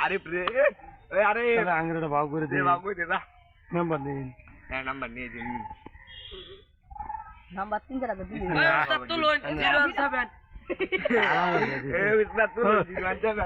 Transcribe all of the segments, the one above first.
আরে প্রে আরে আঙ্গুরটা ভাগ করে দে, ভাগ করে দে না নাম্বার দিন। হ্যাঁ নাম্বার নিয়ে দিন নাম্বার 3 টাকা দিবি তুলুন 017 এই উস্তাদ তো জীবন যাবে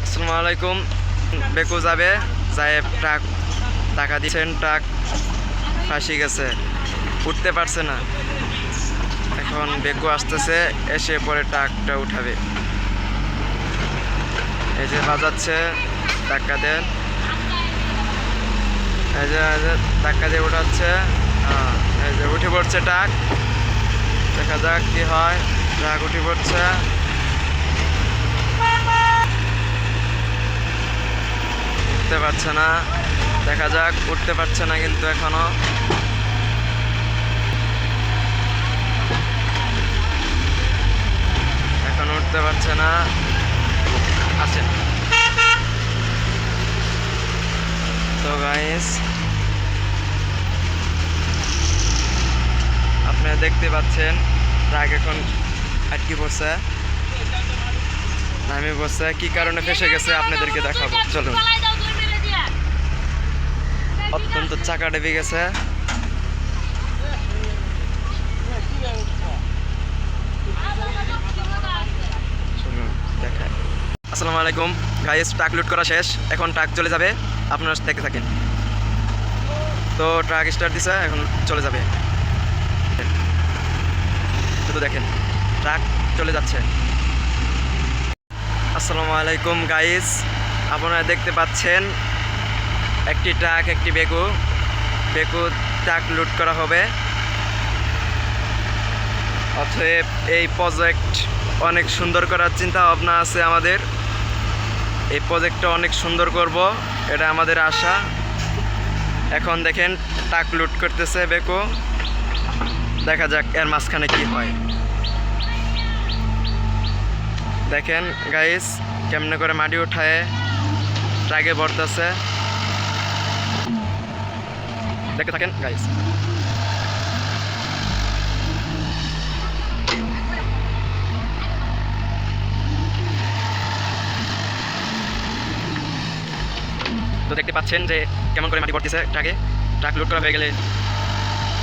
আসসালামু আলাইকুম। বেকু যাবে যাই ট্রাক টাকা দিচ্ছেন, ট্রাক ফাঁসি গেছে, উঠতে পারছে না। এখন বেকু আসতেছে, এসে পরে ট্রাকটা উঠাবে। এই যে বাজাচ্ছে, ধাক্কা দেন, এই যে ধাক্কা দিয়ে উঠাচ্ছে। এই যে উঠে পড়ছে ট্রাক, দেখা যাক কি হয়। ট্রাক উঠে পড়ছে, উঠতে পারছে না, দেখা যাক। উঠতে পারছে না কিন্তু এখনো। এখন উঠতে পারছে না, আছে। তো গাইস, আপনারা দেখতে পাচ্ছেন ট্রাক এখন আটকে পড়ছে, নামে বসছে। কি কারণে ফেসে গেছে আপনাদেরকে দেখাবো, চলুন। অত্যন্ত চাকা ডেবে গেছে। আসসালামু আলাইকুম গাইস, ট্রাক লুট করা শেষ, এখন ট্রাক চলে যাবে। আপনারা দেখতে থাকেন। তো ট্রাক স্টার্ট দিছে, এখন চলে যাবে। শুধু দেখেন, ট্রাক চলে যাচ্ছে। আসসালামু আলাইকুম গাইস, আপনারা দেখতে পাচ্ছেন একটি ট্রাক, একটি বেকু ট্রাক লুট করা হবে। অতএব এই প্রজেক্ট অনেক সুন্দর করার চিন্তা ভাবনা আছে আমাদের। এই প্রজেক্টটা অনেক সুন্দর করব, এটা আমাদের আশা। এখন দেখেন ট্রাক লুট করতেছে বেকু, দেখা যাক এর মাঝখানে কি হয়। দেখেন গাইস কেমনে করে মাটি উঠায় ট্রাকে ভরতেছে, দেখতে থাকেন গাইস। তো দেখতে পাচ্ছেন যে কেমন করে মাটি ভরতেছে ট্রাকে। ট্রাক লোড করা হয়ে গেলে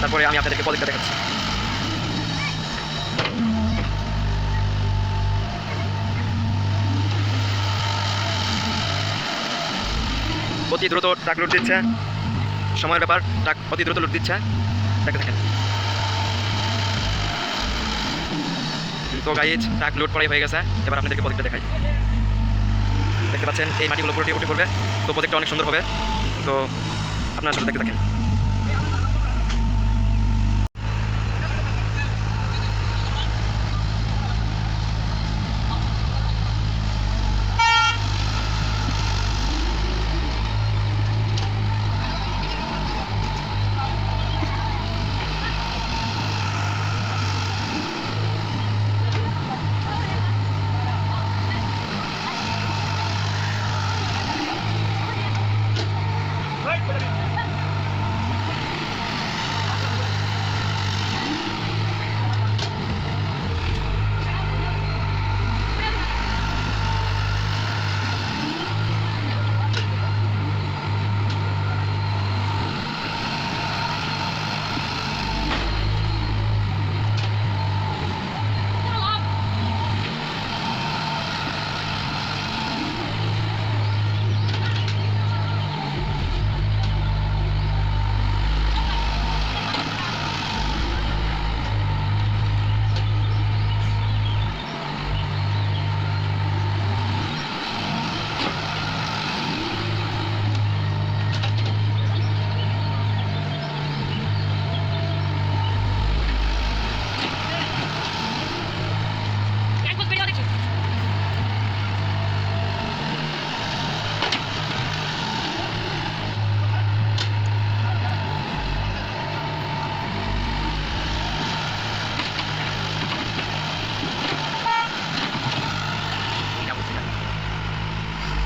তারপরে আমি আপনাদেরকে প্রজেক্টটা দেখাচ্ছি। অতি দ্রুত ট্রাক লুট দিচ্ছে, সময়ের ব্যাপার, ট্রাক অতি দ্রুত লুট দিচ্ছে, দেখতে থাকেন। তো গাইজ ট্রাক লুট করাই হয়ে গেছে, এবার আপনাদেরকে প্রজেক্টটা দেখাই। দেখতে পাচ্ছেন এই মাটিগুলো পুরোটি উঠে পড়বে, তো প্রজেক্টটা অনেক সুন্দর হবে। তো আপনারা শুধু দেখতে থাকেন।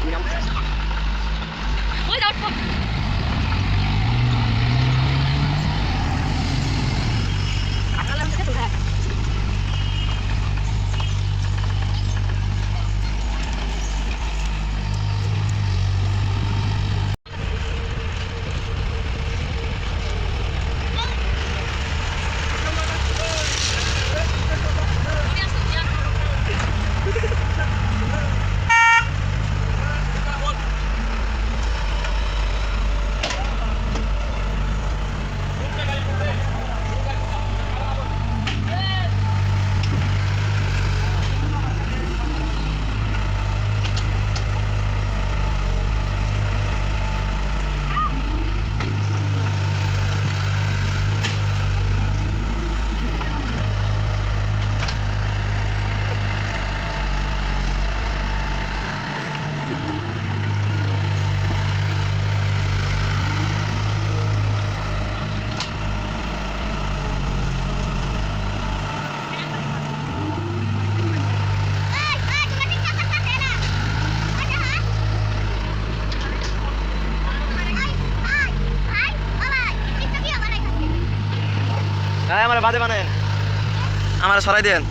ওই দাও হ্যাঁ আমার বাদে বানায় আমার সরাই দেন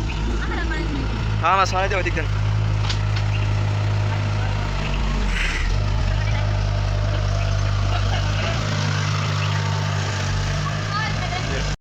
হ্যাঁ আমার সরাই দেন ওই দিক দেন